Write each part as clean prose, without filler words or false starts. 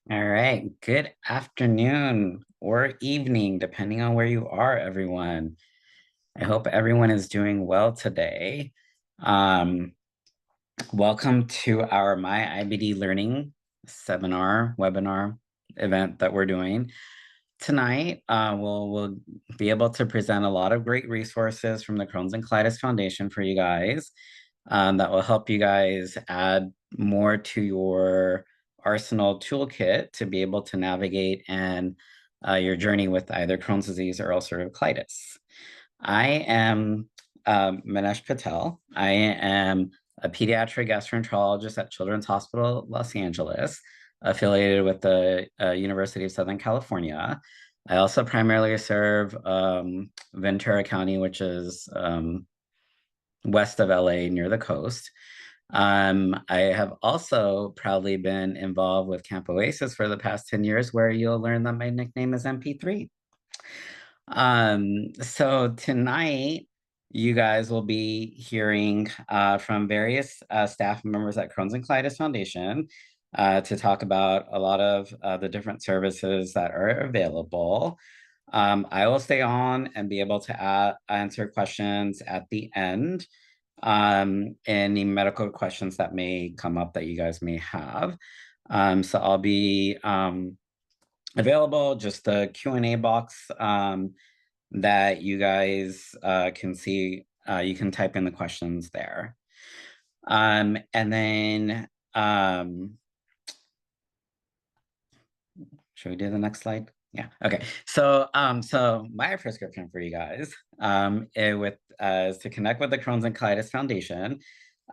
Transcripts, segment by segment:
All right. Good afternoon or evening, depending on where you are, everyone. I hope everyone is doing well today. Um, Welcome to our MyIBD Learning seminar, webinar event that we're doing. Tonight, we'll be able to present a lot of great resources from the Crohn's and Colitis Foundation for you guys that will help you guys add more to your arsenal toolkit to be able to navigate and your journey with either Crohn's disease or ulcerative colitis. I am Minesh Patel. I am a pediatric gastroenterologist at Children's Hospital Los Angeles, affiliated with the University of Southern California. I also primarily serve Ventura County, which is west of LA near the coast. I have also proudly been involved with Camp Oasis for the past 10 years, where you'll learn that my nickname is MP3. So tonight, you guys will be hearing from various staff members at Crohn's and Colitis Foundation to talk about a lot of the different services that are available. I will stay on and be able to answer questions at the end, any medical questions that may come up that you guys may have. So I'll be available, just the Q&A box that you guys can see. You can type in the questions there. And then, should we do the next slide? Yeah, okay. So my prescription for you guys is to connect with the Crohn's and Colitis Foundation.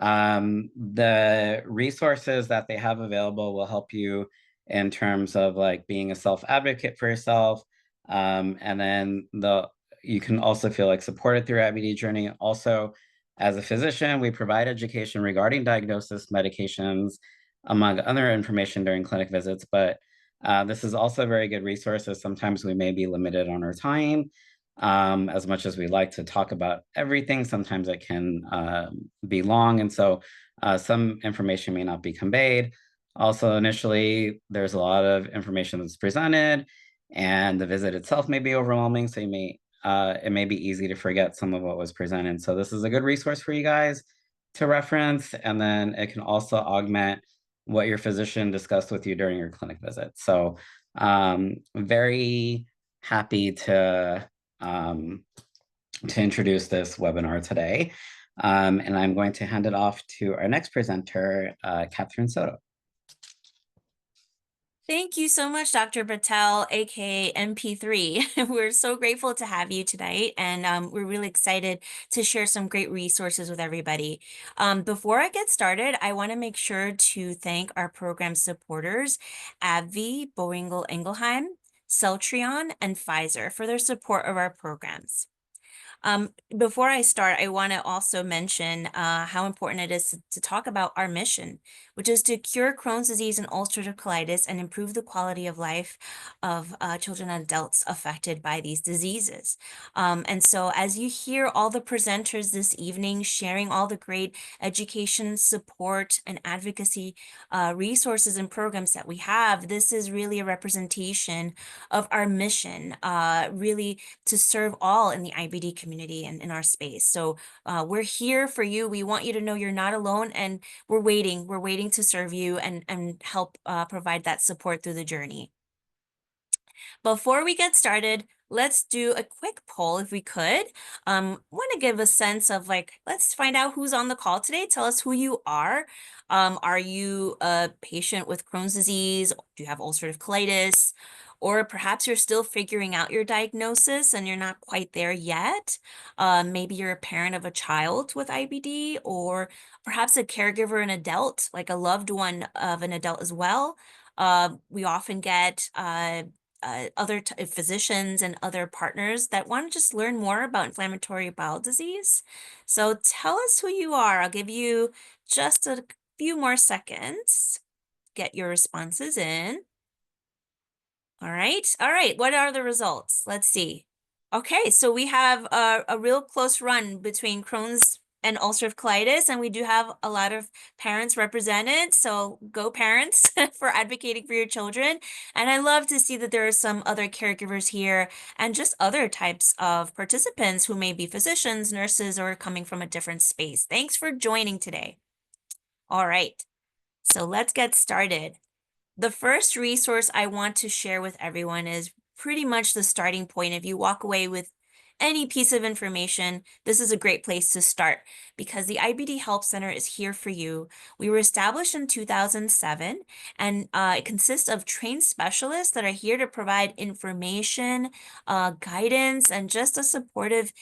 The resources that they have available will help you in terms of like being a self-advocate for yourself. And then you can also feel like supported through your IBD journey. Also, as a physician, we provide education regarding diagnosis, medications, among other information during clinic visits, but this is also a very good resource, as sometimes we may be limited on our time. As much as we like to talk about everything, sometimes it can be long, and so some information may not be conveyed. Also, initially, there's a lot of information that's presented, and the visit itself may be overwhelming, so it may be easy to forget some of what was presented. So this is a good resource for you guys to reference, and then it can also augment what your physician discussed with you during your clinic visit. So very happy to introduce this webinar today. And I'm going to hand it off to our next presenter, Catherine Soto. Thank you so much, Dr. Patel, aka MP3. We're so grateful to have you tonight, and we're really excited to share some great resources with everybody. Before I get started, I want to make sure to thank our program supporters, AbbVie, Boehringer Ingelheim, Celltrion, and Pfizer for their support of our programs. Before I start, I want to also mention how important it is to talk about our mission, which is to cure Crohn's disease and ulcerative colitis and improve the quality of life of children and adults affected by these diseases. And so as you hear all the presenters this evening sharing all the great education, support, and advocacy resources and programs that we have, this is really a representation of our mission, really to serve all in the IBD community and in our space. So we're here for you. We want you to know you're not alone, and we're waiting. We're waiting to serve you and help provide that support through the journey. Before we get started, let's do a quick poll if we could. Want to give a sense of like, let's find out who's on the call today. Tell us who you are. Are you a patient with Crohn's disease? Do you have ulcerative colitis? Or perhaps you're still figuring out your diagnosis and you're not quite there yet. Maybe you're a parent of a child with IBD, or perhaps a caregiver, an adult, like a loved one of an adult as well. We often get other physicians and other partners that want to just learn more about inflammatory bowel disease. So tell us who you are. I'll give you just a few more seconds. Get your responses in. All right. All right. What are the results? Let's see. Okay, so we have a real close run between Crohn's and ulcerative colitis, and we do have a lot of parents represented. So go parents for advocating for your children. And I love to see that there are some other caregivers here and just other types of participants who may be physicians, nurses, or coming from a different space. Thanks for joining today. All right, so let's get started. The first resource I want to share with everyone is pretty much the starting point. If you walk away with any piece of information, this is a great place to start because the IBD Help Center is here for you. We were established in 2007, and it consists of trained specialists that are here to provide information, guidance, and just a supportive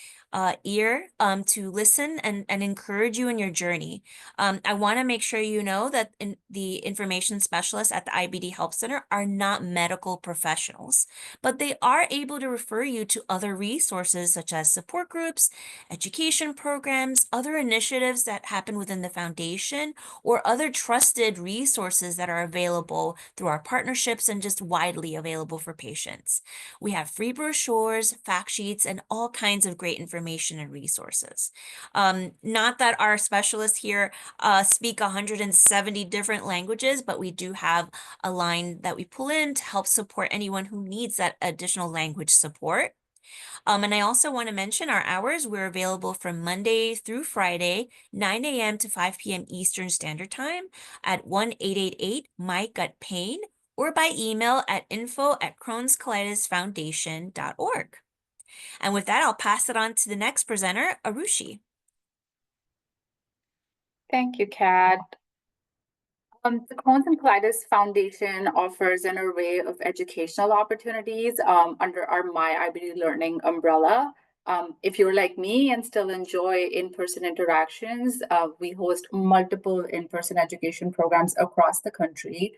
ear to listen and encourage you in your journey. I want to make sure you know that the information specialists at the IBD Help Center are not medical professionals, but they are able to refer you to other resources such as support groups, education programs, other initiatives that happen within the foundation, or other trusted resources that are available through our partnerships and just widely available for patients. We have free brochures, fact sheets, and all kinds of great information and resources. Not that our specialists here speak 170 different languages, but we do have a line that we pull in to help support anyone who needs that additional language support. And I also want to mention our hours. We're available from Monday through Friday, 9 a.m. to 5 p.m. Eastern Standard Time at 1-888-MY-GUT-PAIN or by email at info@crohnscolitisfoundation.org. And with that, I'll pass it on to the next presenter, Arushi. Thank you, Kat. The Crohn's and Colitis Foundation offers an array of educational opportunities under our MyIBD Learning umbrella. If you're like me and still enjoy in-person interactions, we host multiple in-person education programs across the country.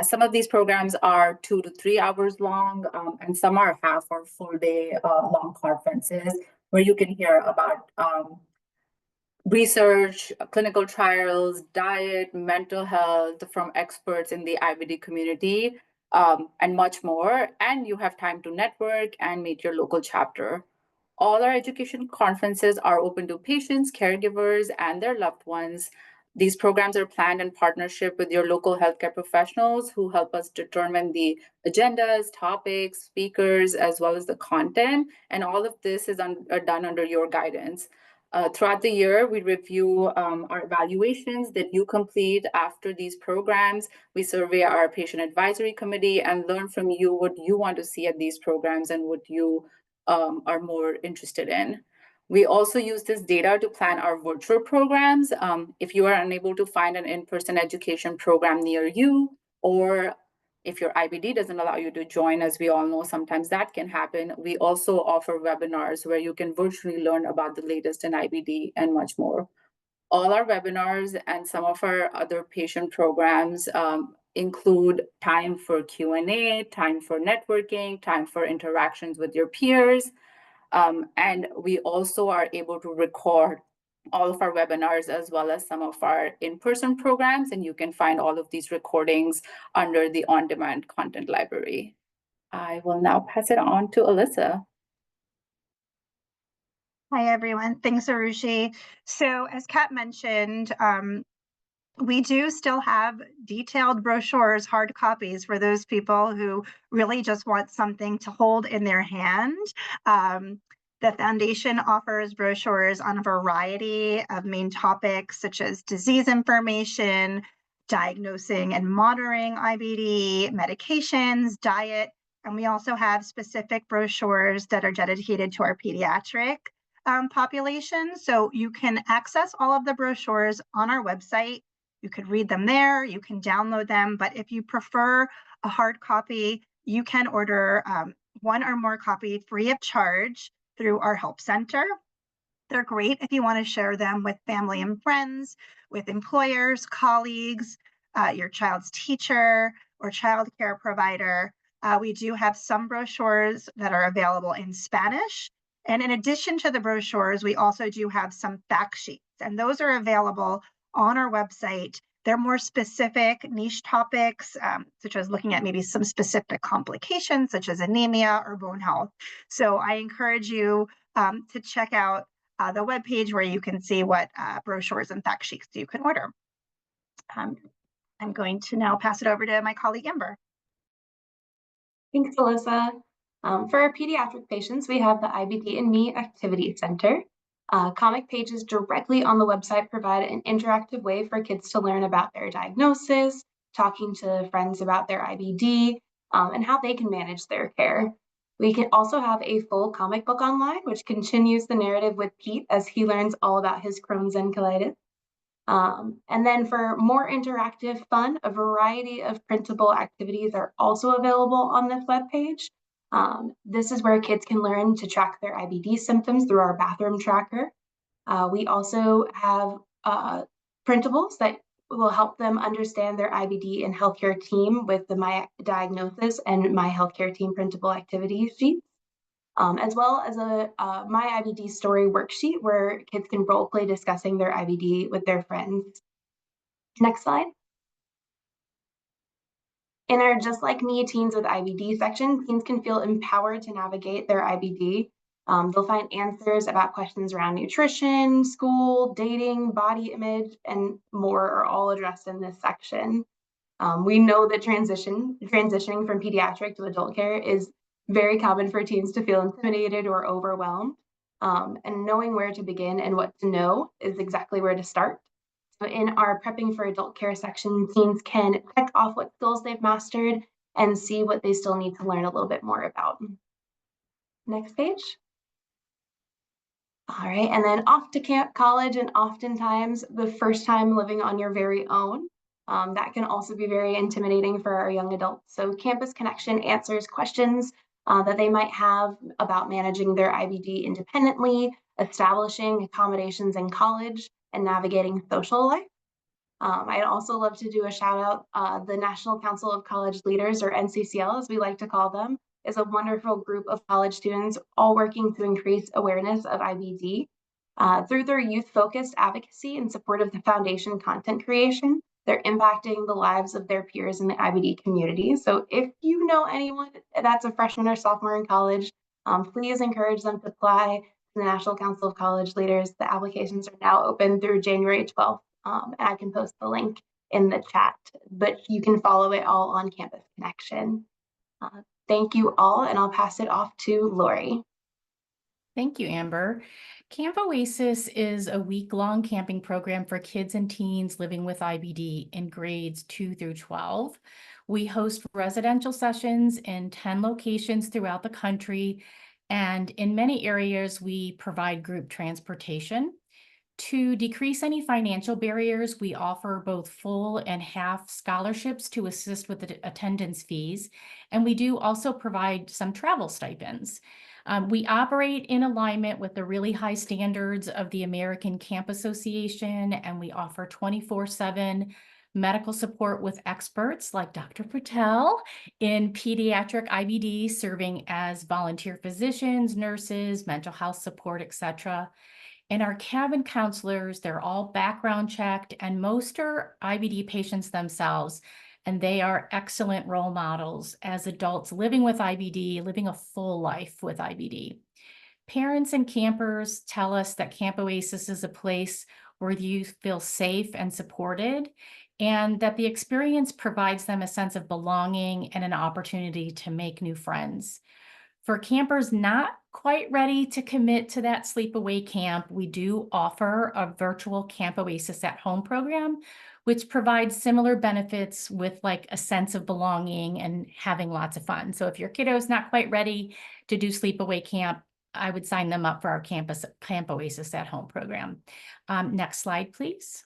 Some of these programs are 2 to 3 hours long, and some are half or full day long conferences where you can hear about research, clinical trials, diet, mental health from experts in the IBD community, and much more. And you have time to network and meet your local chapter. All our education conferences are open to patients, caregivers, and their loved ones. These programs are planned in partnership with your local healthcare professionals who help us determine the agendas, topics, speakers, as well as the content. And all of this is done under your guidance. Throughout the year, we review our evaluations that you complete after these programs. We survey our patient advisory committee and learn from you what you want to see at these programs and what you are more interested in. We also use this data to plan our virtual programs. If you are unable to find an in-person education program near you, or if your IBD doesn't allow you to join, as we all know, sometimes that can happen. We also offer webinars where you can virtually learn about the latest in IBD and much more. All our webinars and some of our other patient programs include time for Q&A, time for networking, time for interactions with your peers. And we also are able to record all of our webinars as well as some of our in-person programs, and you can find all of these recordings under the on-demand content library. I will now pass it on to Alyssa. Hi, everyone. Thanks, Arushi. So as Kat mentioned, we do still have detailed brochures, hard copies for those people who really just want something to hold in their hand. The foundation offers brochures on a variety of main topics such as disease information, diagnosing and monitoring IBD, medications, diet, and we also have specific brochures that are dedicated to our pediatric population. So you can access all of the brochures on our website. You could read them there, you can download them, but if you prefer a hard copy, you can order one or more copy free of charge through our help center. They're great if you want to share them with family and friends, with employers, colleagues, your child's teacher or child care provider. We do have some brochures that are available in Spanish. And in addition to the brochures, we also do have some fact sheets, and those are available on our website. They're more specific niche topics, such as looking at maybe some specific complications, such as anemia or bone health. So I encourage you to check out the webpage where you can see what brochures and fact sheets you can order. I'm going to now pass it over to my colleague Amber. Thanks, Alyssa. For our pediatric patients, we have the IBD and Me Activity Center. Comic pages directly on the website provide an interactive way for kids to learn about their diagnosis, talking to friends about their IBD, and how they can manage their care. We can also have a full comic book online, which continues the narrative with Pete as he learns all about his Crohn's and colitis. And then for more interactive fun, a variety of printable activities are also available on this webpage. This is where kids can learn to track their IBD symptoms through our bathroom tracker. We also have printables that will help them understand their IBD and healthcare team with the My Diagnosis and My Healthcare Team printable activity sheets, as well as a MyIBD story worksheet where kids can role play discussing their IBD with their friends. Next slide. In our Just Like Me Teens with IBD section, teens can feel empowered to navigate their IBD. They'll find answers about questions around nutrition, school, dating, body image, and more are all addressed in this section. We know that transitioning from pediatric to adult care is very common for teens to feel intimidated or overwhelmed. And knowing where to begin and what to know is exactly where to start. So in our Prepping for Adult Care section, teens can check off what skills they've mastered and see what they still need to learn a little bit more about. Next page. All right, and then off to camp, college, and oftentimes the first time living on your very own. That can also be very intimidating for our young adults. So Campus Connection answers questions that they might have about managing their IBD independently, establishing accommodations in college, and navigating social life. I'd also love to do a shout out. The National Council of College Leaders, or NCCL as we like to call them, is a wonderful group of college students all working to increase awareness of IBD. Through their youth-focused advocacy in support of the foundation content creation, they're impacting the lives of their peers in the IBD community. So if you know anyone that's a freshman or sophomore in college, please encourage them to apply to the National Council of College Leaders. The applications are now open through January 12th, and I can post the link in the chat, but you can follow it all on Campus Connection. Thank you all, and I'll pass it off to Lori. Thank you, Amber. Camp Oasis is a week-long camping program for kids and teens living with IBD in grades 2 through 12. We host residential sessions in 10 locations throughout the country, and in many areas, we provide group transportation. To decrease any financial barriers, we offer both full and half scholarships to assist with the attendance fees, and we do also provide some travel stipends. We operate in alignment with the really high standards of the American Camp Association, and we offer 24/7 medical support with experts like Dr. Patel in pediatric IBD, serving as volunteer physicians, nurses, mental health support, etc. And our cabin counselors, they're all background checked, and most are IBD patients themselves, and they are excellent role models as adults living with IBD, living a full life with IBD. Parents and campers tell us that Camp Oasis is a place where you feel safe and supported, and that the experience provides them a sense of belonging and an opportunity to make new friends. For campers not quite ready to commit to that sleepaway camp, we do offer a virtual Camp Oasis at Home program, which provides similar benefits with like a sense of belonging and having lots of fun. So if your kiddo is not quite ready to do sleepaway camp, I would sign them up for our Camp Oasis at Home program. Next slide, please.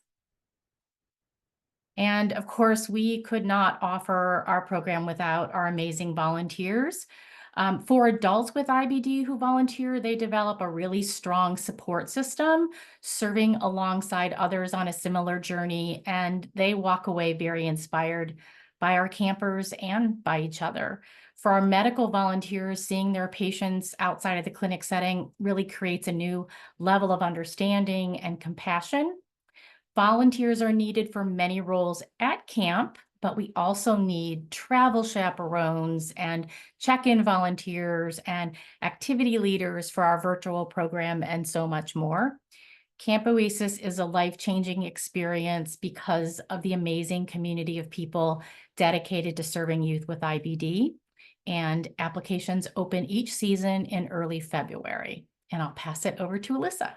And of course, we could not offer our program without our amazing volunteers. For adults with IBD who volunteer, they develop a really strong support system, serving alongside others on a similar journey, and they walk away very inspired by our campers and by each other. For our medical volunteers, seeing their patients outside of the clinic setting really creates a new level of understanding and compassion. Volunteers are needed for many roles at camp, but we also need travel chaperones and check-in volunteers and activity leaders for our virtual program and so much more. Camp Oasis is a life-changing experience because of the amazing community of people dedicated to serving youth with IBD. And applications open each season in early February. And I'll pass it over to Alyssa.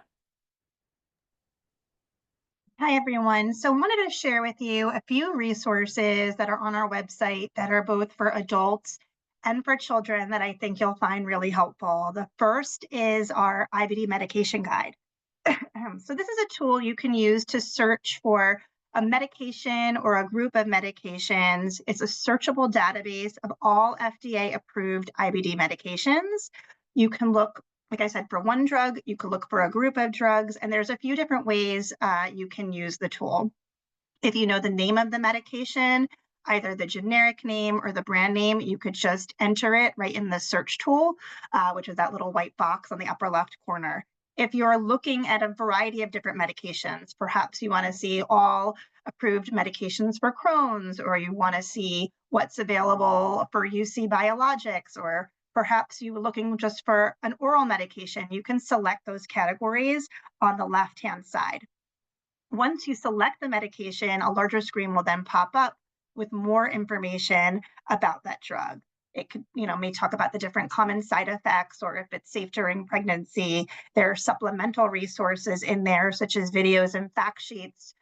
Hi, everyone. So I wanted to share with you a few resources that are on our website that are both for adults and for children that I think you'll find really helpful. The first is our IBD medication guide. So this is a tool you can use to search for a medication or a group of medications. It's a searchable database of all FDA-approved IBD medications. You can look, like I said, for one drug, you can look for a group of drugs, and there's a few different ways you can use the tool. If you know the name of the medication, either the generic name or the brand name, you could just enter it right in the search tool, which is that little white box on the upper left corner. If you're looking at a variety of different medications, perhaps you want to see all approved medications for Crohn's, or you want to see what's available for UC biologics, or perhaps you're looking just for an oral medication, you can select those categories on the left-hand side. Once you select the medication, a larger screen will then pop up with more information about that drug. It could, may talk about the different common side effects, or if it's safe during pregnancy. There are supplemental resources in there, such as videos and fact sheets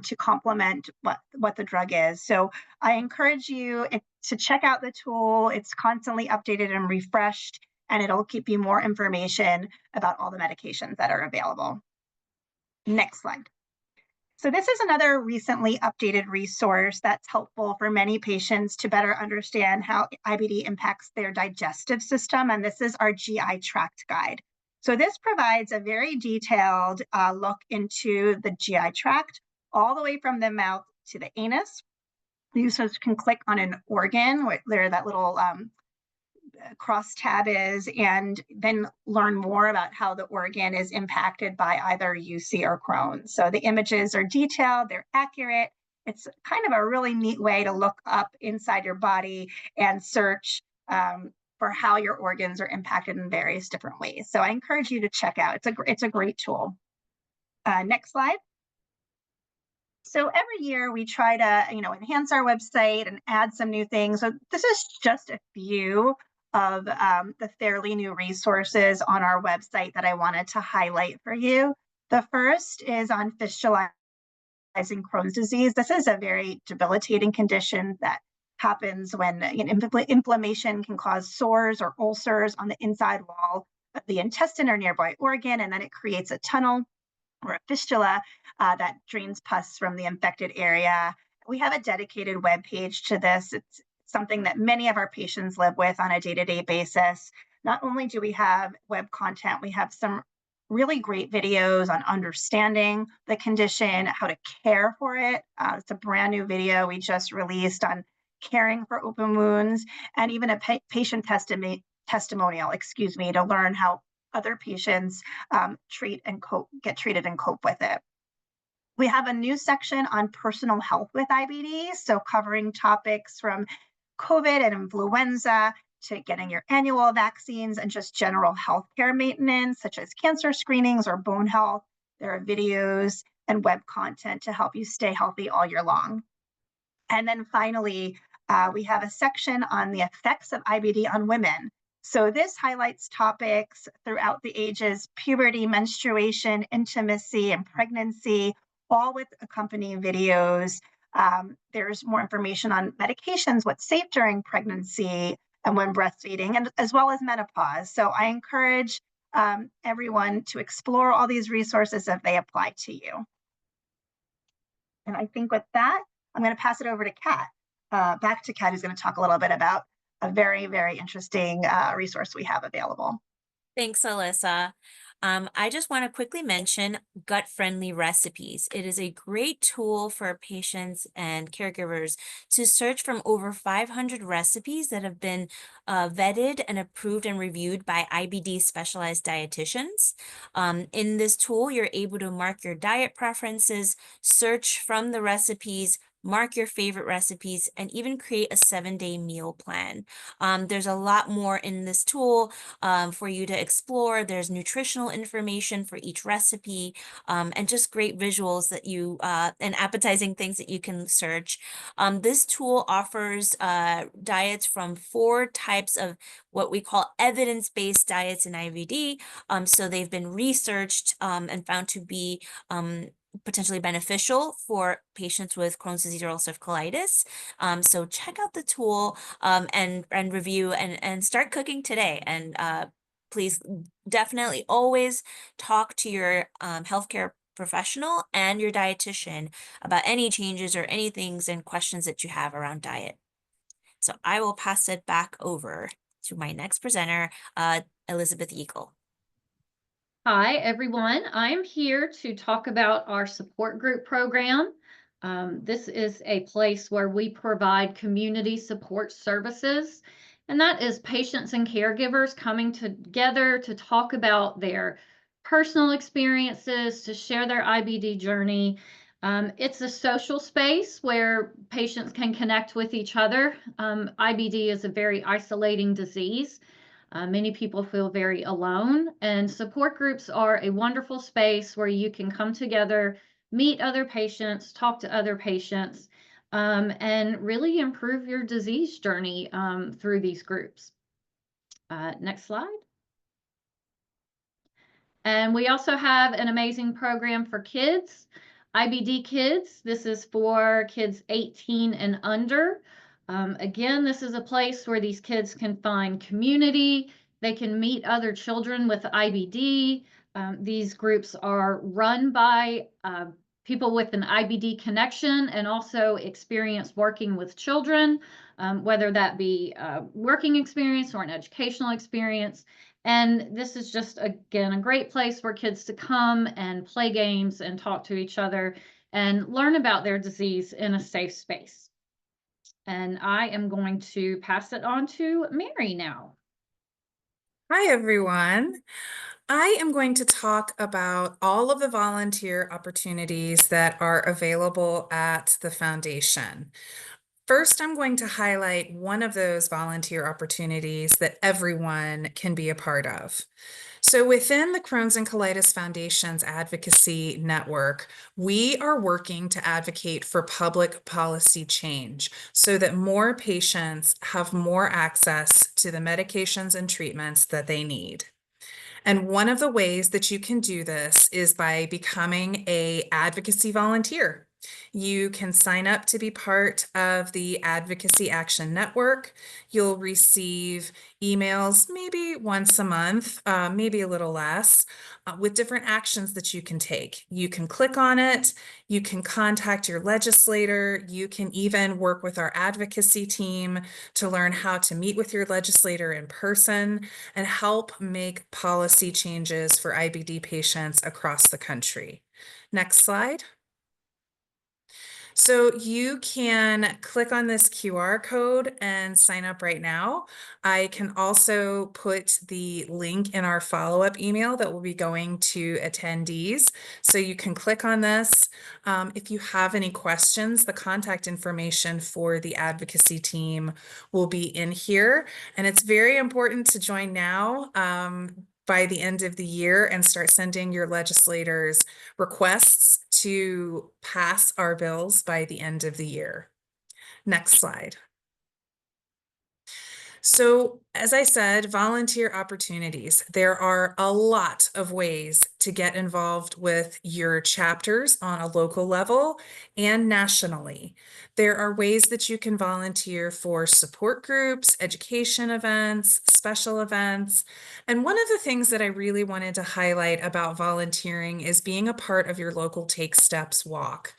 to complement what the drug is. So I encourage you to check out the tool. It's constantly updated and refreshed, and it'll give you more information about all the medications that are available. Next slide. So this is another recently updated resource that's helpful for many patients to better understand how IBD impacts their digestive system, and this is our GI tract guide. So this provides a very detailed look into the GI tract, all the way from the mouth to the anus. Users can click on an organ, where that little cross tab is, and then learn more about how the organ is impacted by either UC or Crohn. So the images are detailed, they're accurate. It's kind of a really neat way to look up inside your body and search for how your organs are impacted in various different ways. So I encourage you to check out. It's a great tool. Next slide. So every year we try to, enhance our website and add some new things. So this is just a few of the fairly new resources on our website that I wanted to highlight for you. The first is on fistulizing Crohn's disease. This is a very debilitating condition that happens when inflammation can cause sores or ulcers on the inside wall of the intestine or nearby organ, and then it creates a tunnel or a fistula that drains pus from the infected area. We have a dedicated web page to this. It's something that many of our patients live with on a day-to-day basis. Not only do we have web content, we have some really great videos on understanding the condition, how to care for it. It's a brand new video we just released on caring for open wounds, and even a patient testimonial, to learn how other patients get treated and cope with it. We have a new section on personal health with IBD, so covering topics from COVID and influenza to getting your annual vaccines and just general healthcare maintenance, such as cancer screenings or bone health. There are videos and web content to help you stay healthy all year long. And then finally, we have a section on the effects of IBD on women. So this highlights topics throughout the ages: puberty, menstruation, intimacy, and pregnancy, all with accompanying videos. There's more information on medications, what's safe during pregnancy and when breastfeeding, and as well as menopause. So I encourage everyone to explore all these resources if they apply to you. And I think with that, I'm going to pass it over to Kat. Back to Kat, who's going to talk a little bit about a very, very interesting resource we have available. Thanks, Alyssa. I just want to quickly mention gut-friendly recipes. It is a great tool for patients and caregivers to search from over 500 recipes that have been vetted and approved and reviewed by IBD specialized dietitians. In this tool, you're able to mark your diet preferences, search from the recipes, mark your favorite recipes, and even create a 7-day meal plan. There's a lot more in this tool for you to explore. There's nutritional information for each recipe, and just great visuals that you and appetizing things that you can search. This tool offers diets from 4 types of what we call evidence-based diets in IBD. So they've been researched and found to be potentially beneficial for patients with Crohn's disease or ulcerative colitis. So check out the tool and review and start cooking today. And please definitely always talk to your healthcare professional and your dietitian about any changes or any things and questions that you have around diet. So I will pass it back over to my next presenter, Elizabeth Eagle. Hi, everyone. I'm here to talk about our support group program. This is a place where we provide community support services, and that is patients and caregivers coming together to talk about their personal experiences, to share their IBD journey. It's a social space where patients can connect with each other. IBD is a very isolating disease. Many people feel very alone, and support groups are a wonderful space where you can come together, meet other patients, talk to other patients, and really improve your disease journey through these groups. Next slide. And we also have an amazing program for kids, IBD Kids. This is for kids 18 and under. Again, this is a place where these kids can find community. They can meet other children with IBD. These groups are run by people with an IBD connection and also experience working with children, whether that be a working experience or an educational experience. And this is just, again, a great place for kids to come and play games and talk to each other and learn about their disease in a safe space. And I am going to pass it on to Mary now. Hi, everyone. I am going to talk about all of the volunteer opportunities that are available at the foundation. First, I'm going to highlight one of those volunteer opportunities that everyone can be a part of. So within the Crohn's and Colitis Foundation's advocacy network, we are working to advocate for public policy change so that more patients have more access to the medications and treatments that they need. And one of the ways that you can do this is by becoming an advocacy volunteer. You can sign up to be part of the Advocacy Action Network. You'll receive emails maybe once a month, maybe a little less, with different actions that you can take. You can click on it. You can contact your legislator. You can even work with our advocacy team to learn how to meet with your legislator in person and help make policy changes for IBD patients across the country. Next slide. So you can click on this QR code and sign up right now. I can also put the link in our follow-up email that will be going to attendees. So you can click on this. If you have any questions, the contact information for the advocacy team will be in here. And it's very important to join now. By the end of the year and start sending your legislators requests to pass our bills by the end of the year. Next slide. So, as I said, volunteer opportunities. There are a lot of ways to get involved with your chapters on a local level and nationally. There are ways that you can volunteer for support groups, education events, special events. And one of the things that I really wanted to highlight about volunteering is being a part of your local Take Steps walk.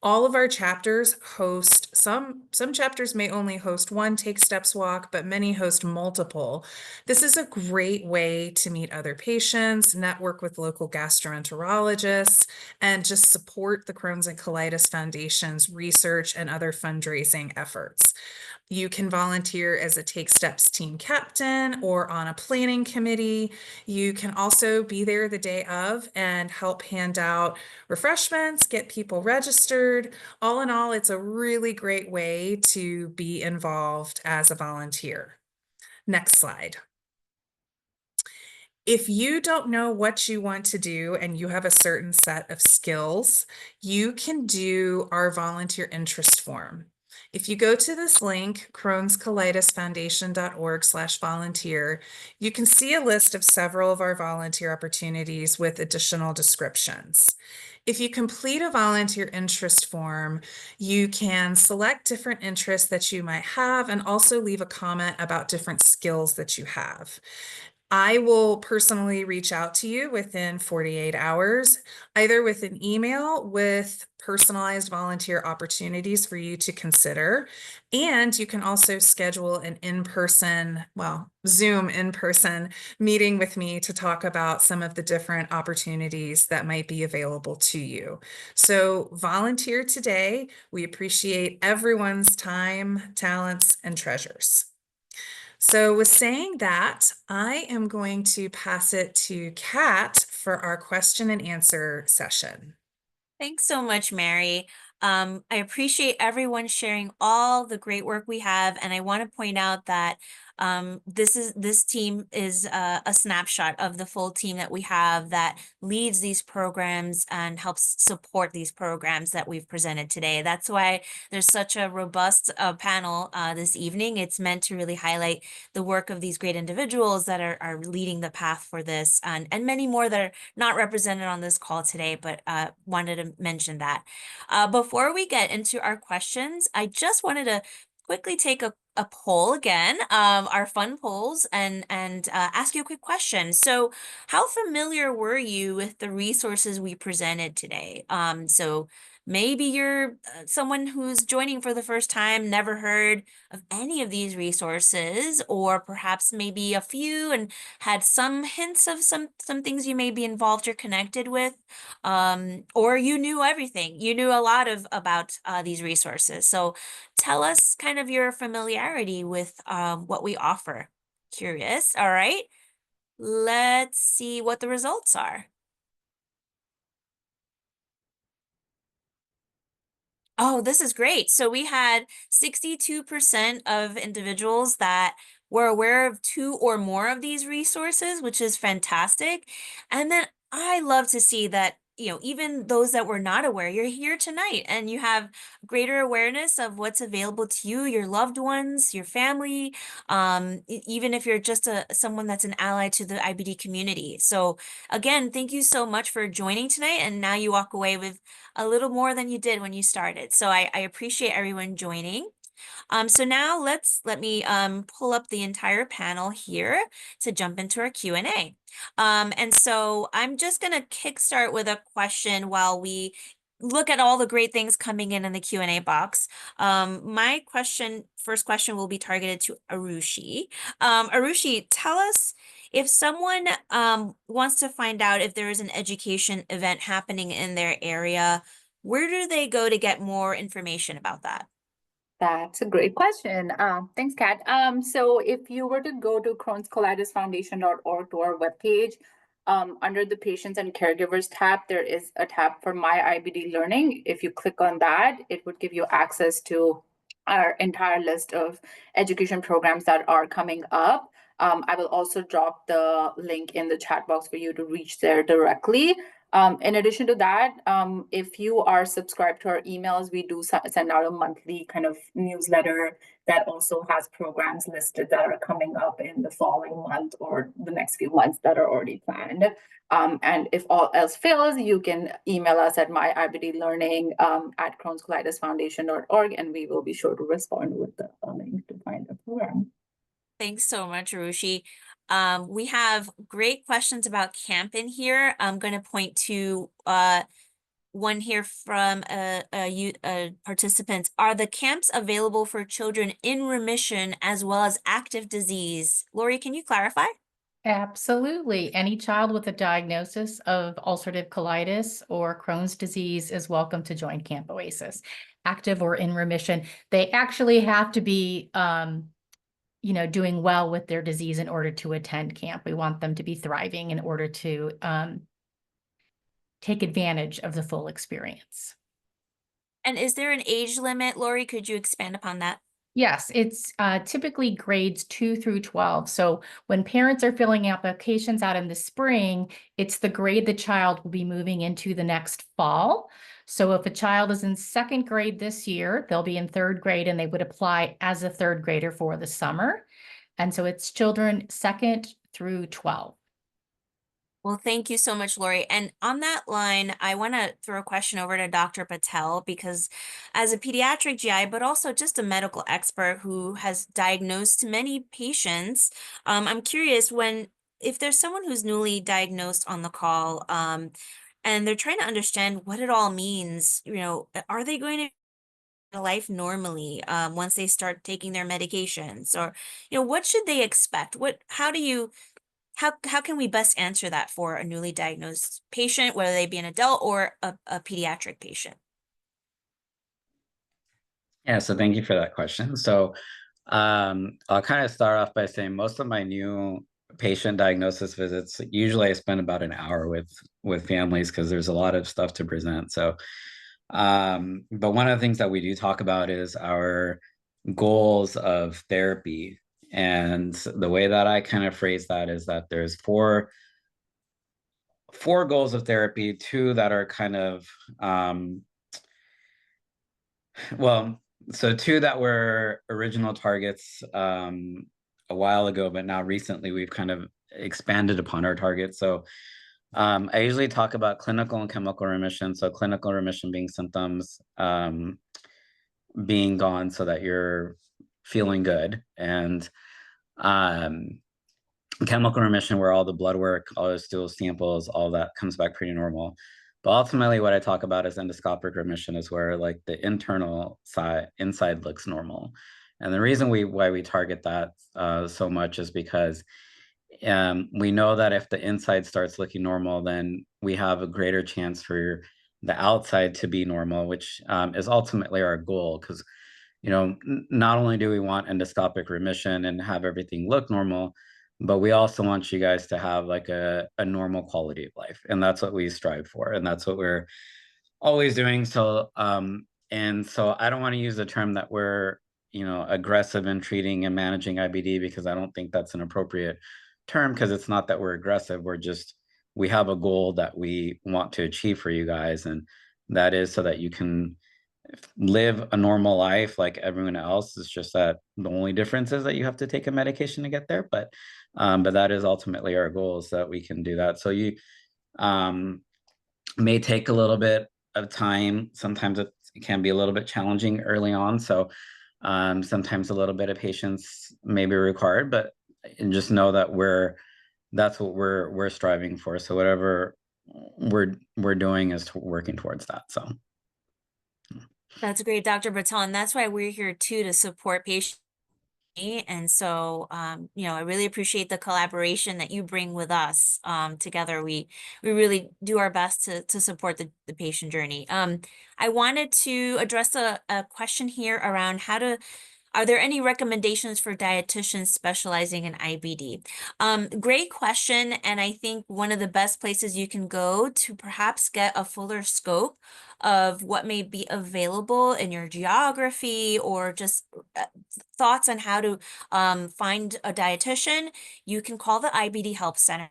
All of our chapters host, some chapters may only host one Take Steps walk, but many host multiple. This is a great way to meet other patients, network with local gastroenterologists, and just support the Crohn's and Colitis Foundation's research and other fundraising efforts. You can volunteer as a Take Steps team captain or on a planning committee. You can also be there the day of and help hand out refreshments, get people registered. All in all, it's a really great way to be involved as a volunteer. Next slide. If you don't know what you want to do and you have a certain set of skills, you can do our volunteer interest form. If you go to this link, crohnscolitisfoundation.org/volunteer, you can see a list of several of our volunteer opportunities with additional descriptions. If you complete a volunteer interest form, you can select different interests that you might have and also leave a comment about different skills that you have. I will personally reach out to you within 48 hours, either with an email with personalized volunteer opportunities for you to consider. And you can also schedule an in-person, well, Zoom in-person meeting with me to talk about some of the different opportunities that might be available to you. So volunteer today. We appreciate everyone's time, talents, and treasures. So with saying that, I am going to pass it to Kat for our question and answer session. Thanks so much, Mary. I appreciate everyone sharing all the great work we have, and I want to point out that this team is a snapshot of the full team that we have that leads these programs and helps support these programs that we've presented today. That's why there's such a robust panel this evening. It's meant to really highlight the work of these great individuals that are leading the path for this, and many more that are not represented on this call today, but wanted to mention that. Before we get into our questions, I just wanted to quickly take a poll again, our fun polls, and ask you a quick question. So how familiar were you with the resources we presented today? So maybe you're someone who's joining for the first time, never heard of any of these resources, or perhaps maybe a few and had some hints of some things you may be involved or connected with, or you knew everything. You knew a lot about these resources. So tell us kind of your familiarity with what we offer. Curious. All right. Let's see what the results are. Oh, this is great. So we had 62% of individuals that were aware of 2 or more of these resources, which is fantastic. And then I love to see that, even those that were not aware, you're here tonight and you have greater awareness of what's available to you, your loved ones, your family, even if you're just someone that's an ally to the IBD community. So again, thank you so much for joining tonight. And now you walk away with a little more than you did when you started. So I appreciate everyone joining. So now let me pull up the entire panel here to jump into our Q&A. And so I'm just going to kickstart with a question while we look at all the great things coming in the Q&A box. My first question will be targeted to Arushi. Arushi, tell us, if someone wants to find out if there is an education event happening in their area, where do they go to get more information about that? That's a great question. Thanks, Kat. So if you were to go to crohnscolitisfoundation.org to our webpage, under the Patients and Caregivers tab, there is a tab for MyIBD Learning. If you click on that, it would give you access to our entire list of education programs that are coming up. I will also drop the link in the chat box for you to reach there directly. In addition to that, if you are subscribed to our emails, we do send out a monthly kind of newsletter that also has programs listed that are coming up in the following month or the next few months that are already planned. And if all else fails, you can email us at myibdlearning at crohnscolitisfoundation.org, and we will be sure to respond with the link to find the program. Thanks so much, Arushi. We have great questions about camp in here. I'm going to point to one here from a participant. Are the camps available for children in remission as well as active disease? Lori, can you clarify? Absolutely. Any child with a diagnosis of ulcerative colitis or Crohn's disease is welcome to join Camp Oasis, active or in remission. They actually have to be, doing well with their disease in order to attend camp. We want them to be thriving in order to take advantage of the full experience. And is there an age limit, Lori? Could you expand upon that? Yes, it's typically grades 2 through 12. So when parents are filling applications out in the spring, it's the grade the child will be moving into the next fall. So if a child is in 2nd grade this year, they'll be in 3rd grade and they would apply as a 3rd grader for the summer. And so it's children 2nd through 12. Well, thank you so much, Lori. And on that line, I want to throw a question over to Dr. Patel because as a pediatric GI, but also just a medical expert who has diagnosed many patients, I'm curious if there's someone who's newly diagnosed on the call, and they're trying to understand what it all means, are they going to life normally once they start taking their medications, or what should they expect? How can we best answer that for a newly diagnosed patient, whether they be an adult or a pediatric patient? Yeah, so thank you for that question. So I'll kind of start off by saying most of my new patient diagnosis visits, usually I spend about an hour with families because there's a lot of stuff to present. So, but one of the things that we do talk about is our goals of therapy. And the way that I kind of phrase that is that there's four goals of therapy, 2 that are kind of well, so 2 that were original targets a while ago, but now recently we've kind of expanded upon our targets. So I usually talk about clinical and chemical remission. So clinical remission being symptoms being gone so that you're feeling good, and chemical remission where all the blood work, all the stool samples, all that comes back pretty normal. But ultimately what I talk about is endoscopic remission, is where like the internal inside looks normal. And the reason why we target that so much is because we know that if the inside starts looking normal, then we have a greater chance for the outside to be normal, which is ultimately our goal. Because not only do we want endoscopic remission and have everything look normal, but we also want you guys to have like a normal quality of life. And that's what we strive for. And that's what we're always doing. So, and so I don't want to use the term that we're, aggressive in treating and managing IBD, because I don't think that's an appropriate term, because it's not that we're aggressive. We have a goal that we want to achieve for you guys. And that is so that you can live a normal life like everyone else. It's just that the only difference is that you have to take a medication to get there. But that is ultimately our goal, is that we can do that. So you may take a little bit of time. Sometimes it can be a little bit challenging early on. So sometimes a little bit of patience may be required, but just know that that's what we're striving for. So whatever we're doing is working towards that. So. That's great, Dr. Patel, and that's why we're here too, to support patients. And so, I really appreciate the collaboration that you bring with us. Together, we really do our best to support the patient journey. I wanted to address a question here around are there any recommendations for dietitians specializing in IBD? Great question. And I think one of the best places you can go to perhaps get a fuller scope of what may be available in your geography, or just thoughts on how to find a dietitian, you can call the IBD Help Center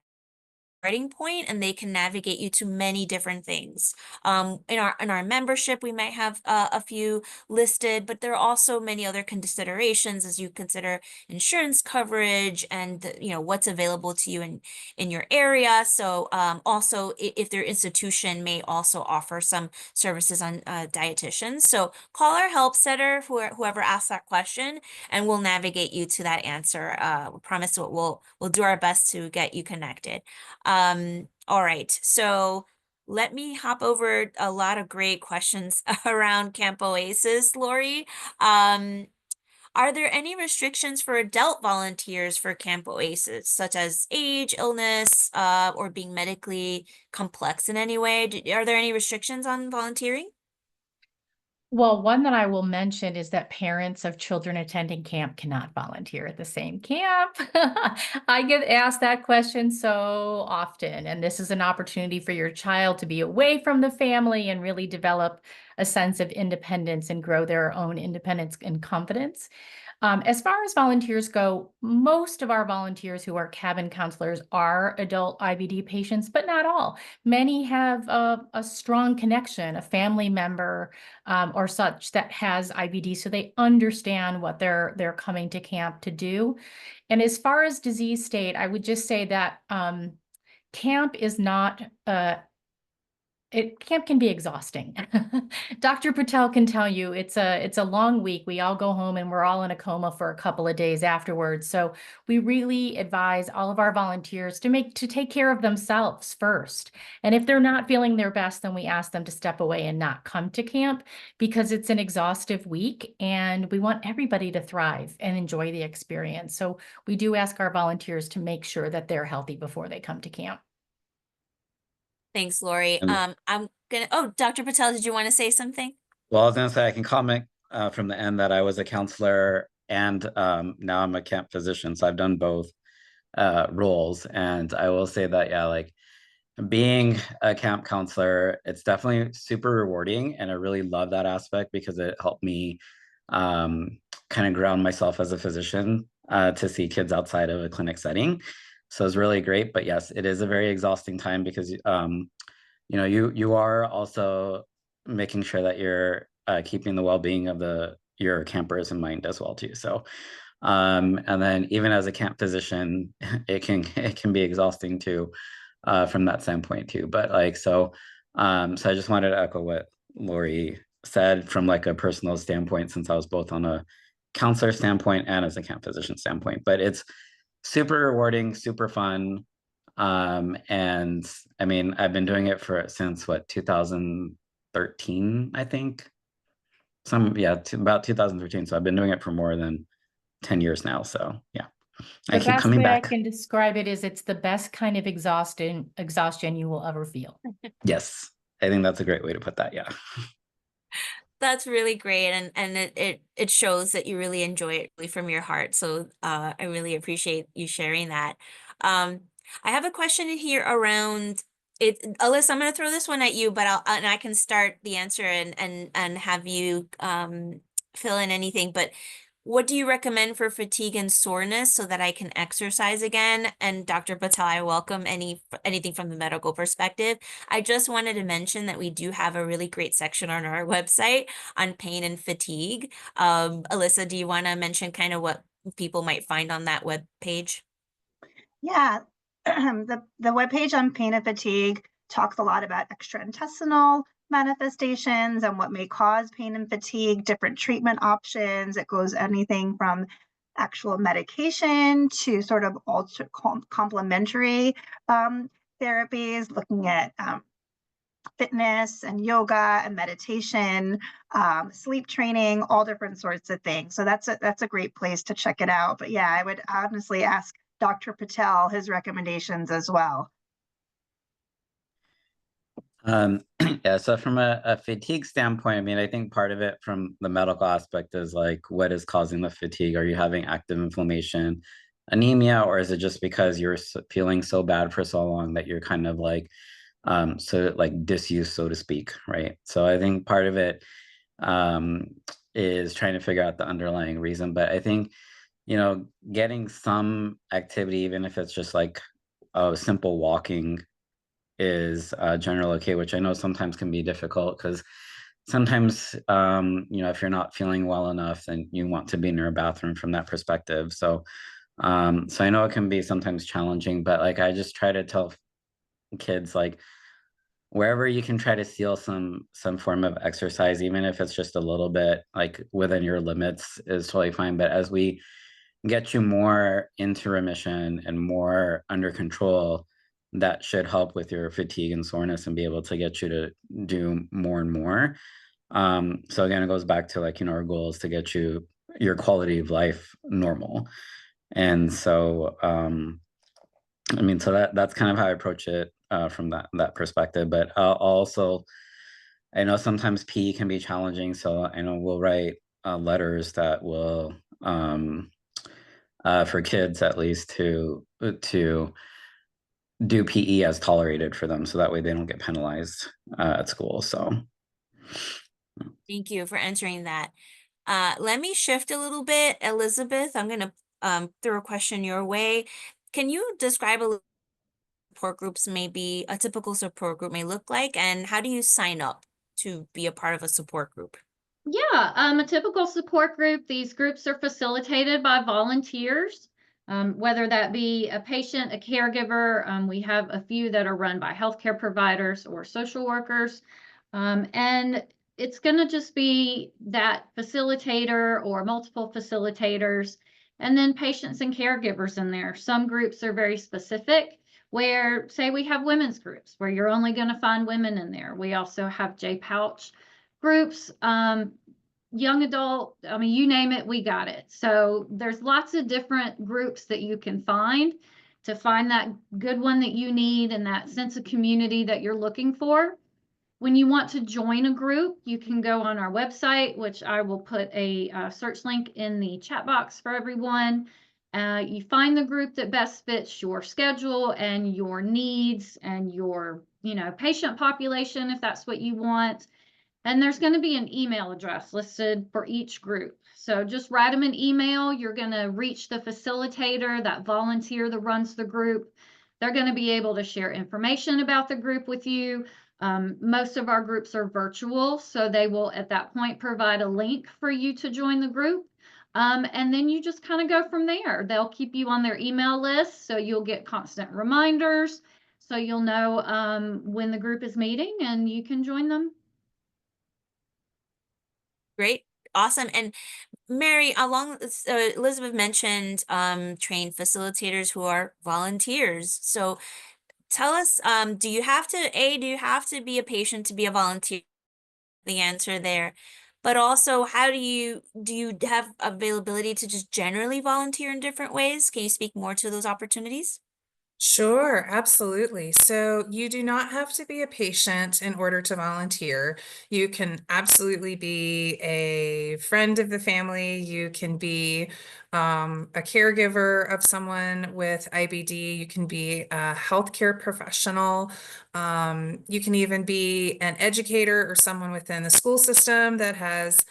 starting point, and they can navigate you to many different things. In our membership, we might have a few listed, but there are also many other considerations as you consider insurance coverage and what's available to you in your area. So also if their institution may also offer some services on dietitians. So call our help center, whoever asked that question, and we'll navigate you to that answer. We promise we'll do our best to get you connected. All right, so let me hop over a lot of great questions around Camp Oasis, Lori. Are there any restrictions for adult volunteers for Camp Oasis, such as age, illness, or being medically complex in any way? Are there any restrictions on volunteering? Well, one that I will mention is that parents of children attending camp cannot volunteer at the same camp. I get asked that question so often, and this is an opportunity for your child to be away from the family and really develop a sense of independence and grow their own independence and confidence. As far as volunteers go, most of our volunteers who are cabin counselors are adult IBD patients, but not all. Many have a strong connection, a family member or such that has IBD, so they understand what they're coming to camp to do. And as far as disease state, I would just say that camp is not camp can be exhausting. Dr. Patel can tell you it's a long week. We all go home and we're all in a coma for a couple of days afterwards. So we really advise all of our volunteers to take care of themselves first. And if they're not feeling their best, then we ask them to step away and not come to camp because it's an exhaustive week and we want everybody to thrive and enjoy the experience. So we do ask our volunteers to make sure that they're healthy before they come to camp. Thanks, Lori. And- Dr. Patel, did you want to say something? Well, I was going to say, I can comment from the end that I was a counselor and now I'm a camp physician. So I've done both roles. And I will say that, yeah, like being a camp counselor, it's definitely super rewarding. And I really love that aspect because it helped me kind of ground myself as a physician to see kids outside of a clinic setting. So it's really great. But yes, it is a very exhausting time because you are also making sure that you're keeping the well-being of your campers in mind as well too. So and then even as a camp physician, it can be exhausting too from that standpoint too. But so I just wanted to echo what Lori said from like a personal standpoint, since I was both on a counselor standpoint and as a camp physician standpoint. But it's super rewarding, super fun. And I mean, I've been doing it since 2013, I think. About 2013. So I've been doing it for more than 10 years now. So yeah, I keep coming back. I can describe it is it's the best kind of exhaustion you will ever feel. Yes, I think that's a great way to put that. Yeah. That's really great, and it shows that you really enjoy it really from your heart. So I really appreciate you sharing that. I have a question in here around it, Alyssa. I'm going to throw this one at you, but I can start the answer and have you fill in anything. But what do you recommend for fatigue and soreness so that I can exercise again? And Dr. Patel, I welcome anything from the medical perspective. I just wanted to mention that we do have a really great section on our website on pain and fatigue. Alyssa, do you want to mention kind of what people might find on that web page? Yeah, the webpage on pain and fatigue talks a lot about extraintestinal manifestations and what may cause pain and fatigue, different treatment options. It goes anything from actual medication to sort of complementary therapies, looking at fitness and yoga and meditation, sleep training, all different sorts of things. So that's a great place to check it out. But yeah, I would honestly ask Dr. Patel his recommendations as well. Yeah, so from a fatigue standpoint, I mean, I think part of it from the medical aspect is like, what is causing the fatigue? Are you having active inflammation, anemia, or is it just because you're feeling so bad for so long that you're kind of like, so like disused, so to speak, right? So I think part of it is trying to figure out the underlying reason. But I think, getting some activity, even if it's just like simple walking, is generally okay, which I know sometimes can be difficult because sometimes, if you're not feeling well enough, then you want to be in your bathroom from that perspective. So I know it can be sometimes challenging, but like I just try to tell kids, like, wherever you can try to steal some form of exercise, even if it's just a little bit, like within your limits, is totally fine. But as we get you more into remission and more under control, that should help with your fatigue and soreness and be able to get you to do more and more. So again, it goes back to like, our goal is to get you your quality of life normal. And so, I mean, so that's kind of how I approach it from that perspective. But also, I know sometimes PE can be challenging, so I know we'll write letters that will for kids at least to do PE as tolerated for them, so that way they don't get penalized at school. So Thank you for answering that. Let me shift a little bit. Elizabeth, I'm going to throw a question your way. Can you describe a support groups maybe a typical support group may look like, and how do you sign up to be a part of a support group? Yeah, a typical support group, these groups are facilitated by volunteers, whether that be a patient, a caregiver. We have a few that are run by healthcare providers or social workers. And it's going to just be that facilitator or multiple facilitators, and then patients and caregivers in there. Some groups are very specific, where, say, we have women's groups where you're only going to find women in there. We also have J-Pouch groups, young adult, I mean, you name it, we got it. So there's lots of different groups that you can find to find that good one that you need and that sense of community that you're looking for. When you want to join a group, you can go on our website, which I will put a search link in the chat box for everyone. You find the group that best fits your schedule and your needs and your, patient population, if that's what you want. And there's going to be an email address listed for each group. So just write them an email. You're going to reach the facilitator, that volunteer that runs the group. They're going to be able to share information about the group with you. Most of our groups are virtual, so they will at that point provide a link for you to join the group. And then you just kind of go from there. They'll keep you on their email list, so you'll get constant reminders. So you'll know when the group is meeting and you can join them. Great. Awesome. And Mary, Elizabeth mentioned trained facilitators who are volunteers. So tell us, do you have to be a patient to be a volunteer? The answer there. But also, do you have availability to just generally volunteer in different ways? Can you speak more to those opportunities? Sure, absolutely. So you do not have to be a patient in order to volunteer. You can absolutely be a friend of the family. You can be a caregiver of someone with IBD. You can be a healthcare professional. You can even be an educator or someone within the school system that has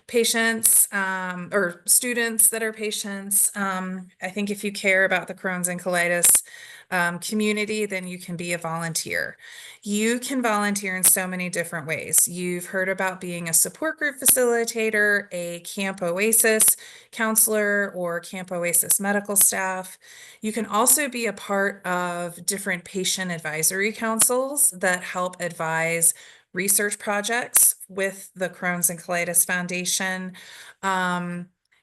patients or students that are patients. I think if you care about the Crohn's and colitis community, then you can be a volunteer. You can volunteer in so many different ways. You've heard about being a support group facilitator, a Camp Oasis counselor, or Camp Oasis medical staff. You can also be a part of different patient advisory councils that help advise research projects with the Crohn's and Colitis Foundation.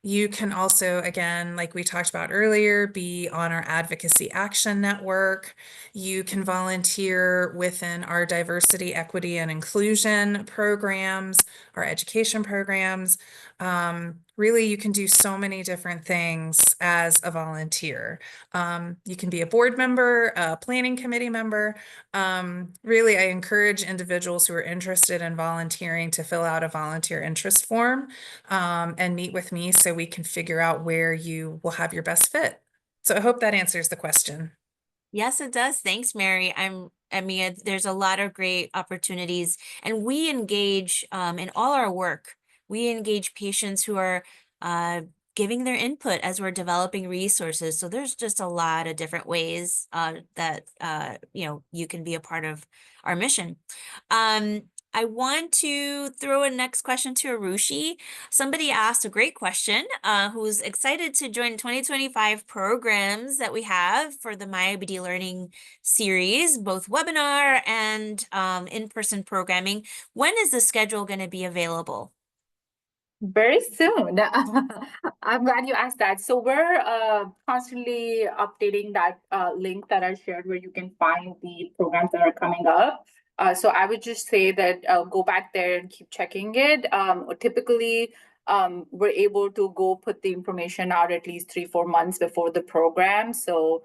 You can also, again, like we talked about earlier, be on our Advocacy Action Network. You can volunteer within our diversity, equity, and inclusion programs, our education programs. Really, you can do so many different things as a volunteer. You can be a board member, a planning committee member. Really, I encourage individuals who are interested in volunteering to fill out a volunteer interest form and meet with me so we can figure out where you will have your best fit. So I hope that answers the question. Yes, it does. Thanks, Mary. There's a lot of great opportunities, and we engage in all our work. We engage patients who are giving their input as we're developing resources. So there's just a lot of different ways that you can be a part of our mission. I want to throw a next question to Arushi. Somebody asked a great question, who's excited to join 2025 programs that we have for the MyIBD Learning series, both webinar and in-person programming. When is the schedule going to be available? Very soon. I'm glad you asked that. So we're constantly updating that link that I shared where you can find the programs that are coming up. So I would just say that go back there and keep checking it. Typically, we're able to go put the information out at least 3-4 months before the program. So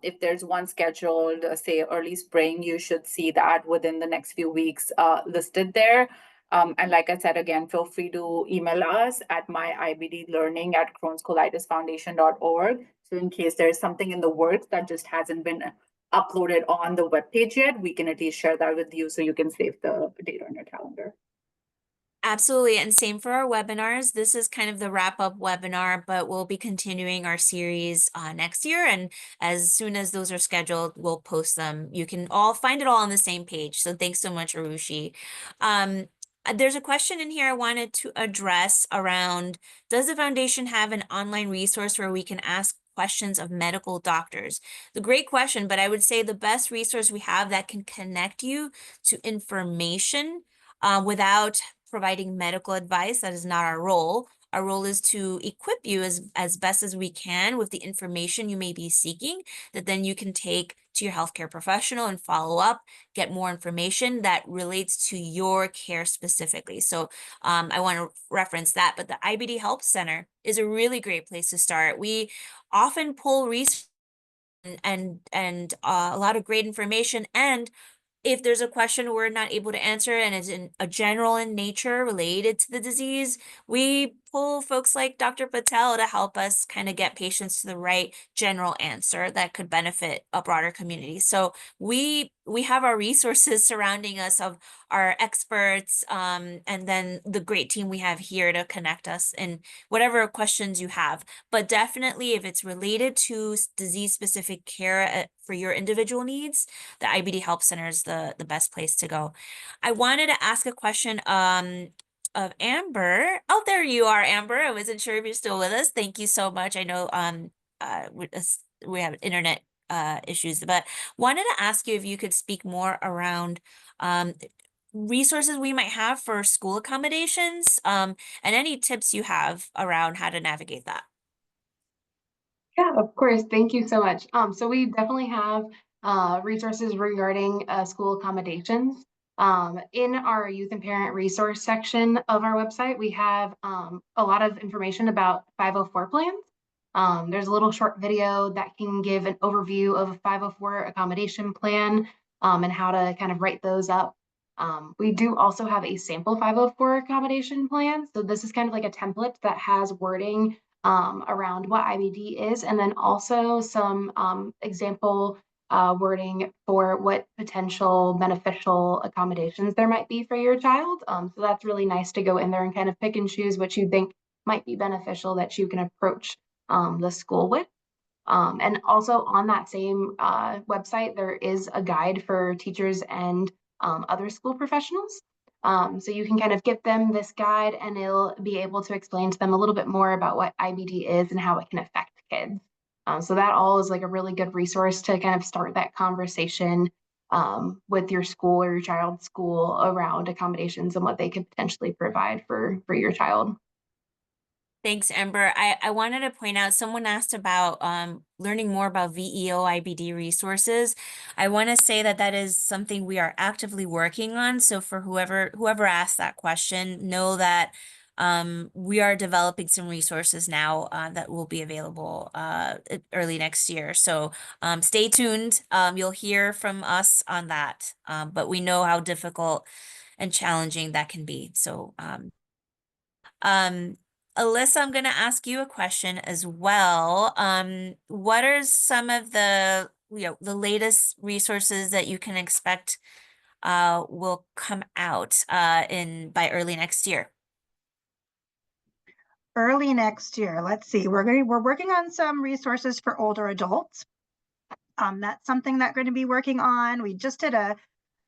if there's one scheduled, say early spring, you should see that within the next few weeks listed there. And like I said, again, feel free to email us at myibdlearning@crohnscolitisfoundation.org. So in case there's something in the works that just hasn't been uploaded on the webpage yet, we can at least share that with you so you can save the date on your calendar. Absolutely. And same for our webinars. This is kind of the wrap up webinar, but we'll be continuing our series next year. And as soon as those are scheduled, we'll post them. You can all find it all on the same page. So thanks so much, Arushi. There's a question in here I wanted to address around, does the foundation have an online resource where we can ask questions of medical doctors? The great question, but I would say the best resource we have that can connect you to information without providing medical advice. That is not our role. Our role is to equip you as best as we can with the information you may be seeking that then you can take to your healthcare professional and follow up, get more information that relates to your care specifically. So I want to reference that, but the IBD Help Center is a really great place to start. We often pull research and a lot of great information, and if there's a question we're not able to answer and is in a general in nature related to the disease, we pull folks like Dr. Patel to help us kind of get patients to the right general answer that could benefit a broader community. So we have our resources surrounding us of our experts, and then the great team we have here to connect us in whatever questions you have. But definitely if it's related to disease-specific care for your individual needs, the IBD Help Center is the best place to go. I wanted to ask a question of Amber. Oh, there you are, Amber. I wasn't sure if you're still with us. Thank you so much. I know we have internet issues, but wanted to ask you if you could speak more around resources we might have for school accommodations, and any tips you have around how to navigate that. Yeah, of course. Thank you so much. So we definitely have resources regarding school accommodations. In our youth and parent resource section of our website, we have a lot of information about 504 plans. There's a little short video that can give an overview of a 504 accommodation plan and how to kind of write those up. We do also have a sample 504 accommodation plan. So this is kind of like a template that has wording around what IBD is, and then also some example wording for what potential beneficial accommodations there might be for your child. So that's really nice to go in there and kind of pick and choose what you think might be beneficial that you can approach the school with. And also on that same website, there is a guide for teachers and other school professionals. So you can kind of give them this guide and it'll be able to explain to them a little bit more about what IBD is and how it can affect kids. So that all is like a really good resource to kind of start that conversation with your school or your child's school around accommodations and what they could potentially provide for your child. Thanks, Amber. I wanted to point out, someone asked about learning more about VEO IBD resources. I want to say that is something we are actively working on. So for whoever asked that question, know that we are developing some resources now that will be available early next year. So stay tuned. You'll hear from us on that. But we know how difficult and challenging that can be. So Alyssa, I'm going to ask you a question as well. What are some of the latest resources that you can expect will come out by early next year? Early next year, let's see. We're working on some resources for older adults. That's something that we're going to be working on. We just did a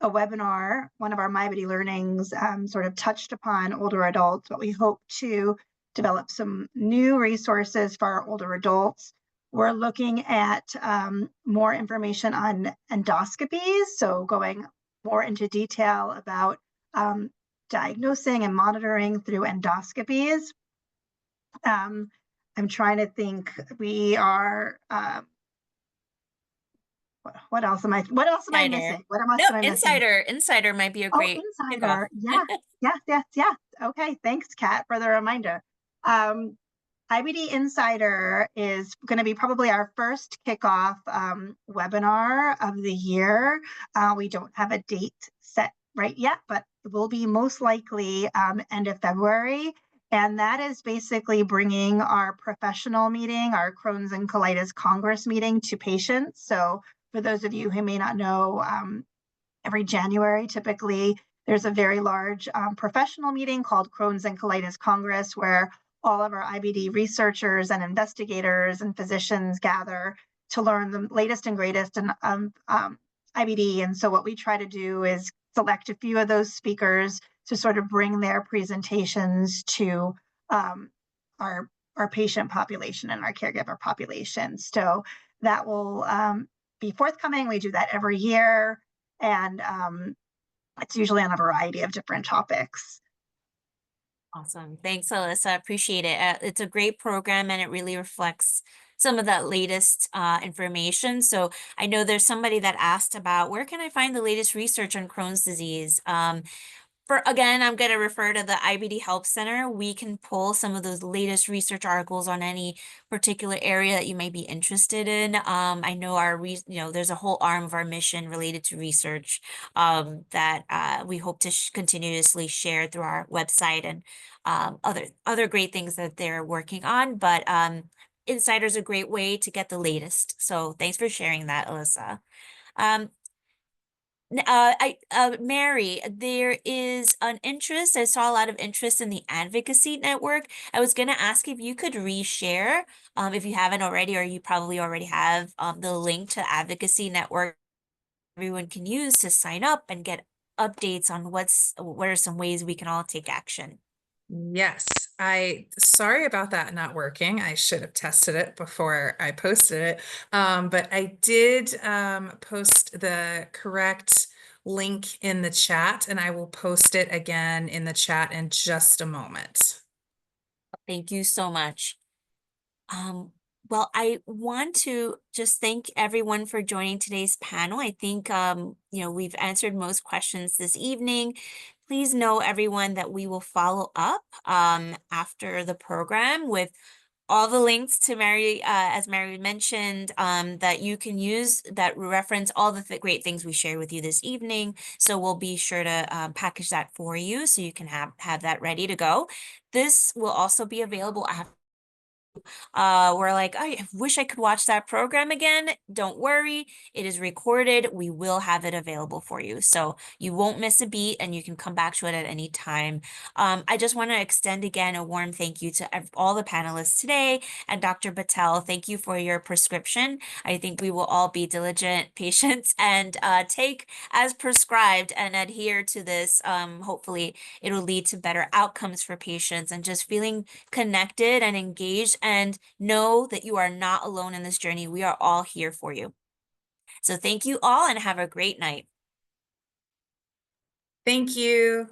webinar. One of our MyIBD learnings sort of touched upon older adults, but we hope to develop some new resources for our older adults. We're looking at more information on endoscopies, so going more into detail about diagnosing and monitoring through endoscopies. I'm trying to think. We are what else am I missing? What else am I missing? Insider might be a great. Insider. Yes. Okay, thanks, Kat, for the reminder. IBD Insider is going to be probably our first kickoff webinar of the year. We don't have a date set right yet, but it will be most likely end of February. And that is basically bringing our professional meeting, our Crohn's and Colitis Congress meeting, to patients. So for those of you who may not know, every January, typically, there's a very large professional meeting called Crohn's and Colitis Congress, where all of our IBD researchers and investigators and physicians gather to learn the latest and greatest in IBD. And so what we try to do is select a few of those speakers to sort of bring their presentations to our patient population and our caregiver population. So that will be forthcoming. We do that every year, and it's usually on a variety of different topics. Awesome. Thanks, Alyssa. Appreciate it. It's a great program and it really reflects some of that latest information. So I know there's somebody that asked about where can I find the latest research on Crohn's disease? Again, I'm going to refer to the IBD Help Center. We can pull some of those latest research articles on any particular area that you may be interested in. I know there's a whole arm of our mission related to research that we hope to continuously share through our website and other great things that they're working on. But Insider is a great way to get the latest. So thanks for sharing that, Alyssa. Mary, there is an interest. I saw a lot of interest in the advocacy network. I was going to ask if you could reshare, if you haven't already, or you probably already have, the link to advocacy network everyone can use to sign up and get updates on what are some ways we can all take action. Yes, sorry about that not working. I should have tested it before I posted it. But I did post the correct link in the chat, and I will post it again in the chat in just a moment. Thank you so much. Well, I want to just thank everyone for joining today's panel. I think, we've answered most questions this evening. Please know, everyone, that we will follow up after the program with all the links to Mary, as Mary mentioned, that you can use that reference all the great things we shared with you this evening. So we'll be sure to package that for you so you can have that ready to go. This will also be available after. We're like, I wish I could watch that program again. Don't worry, it is recorded. We will have it available for you. So you won't miss a beat and you can come back to it at any time. I just want to extend again a warm thank you to all the panelists today. And Dr. Patel, thank you for your prescription. I think we will all be diligent patients and take as prescribed and adhere to this. Hopefully it'll lead to better outcomes for patients and just feeling connected and engaged, and know that you are not alone in this journey. We are all here for you. So thank you all and have a great night. Thank you.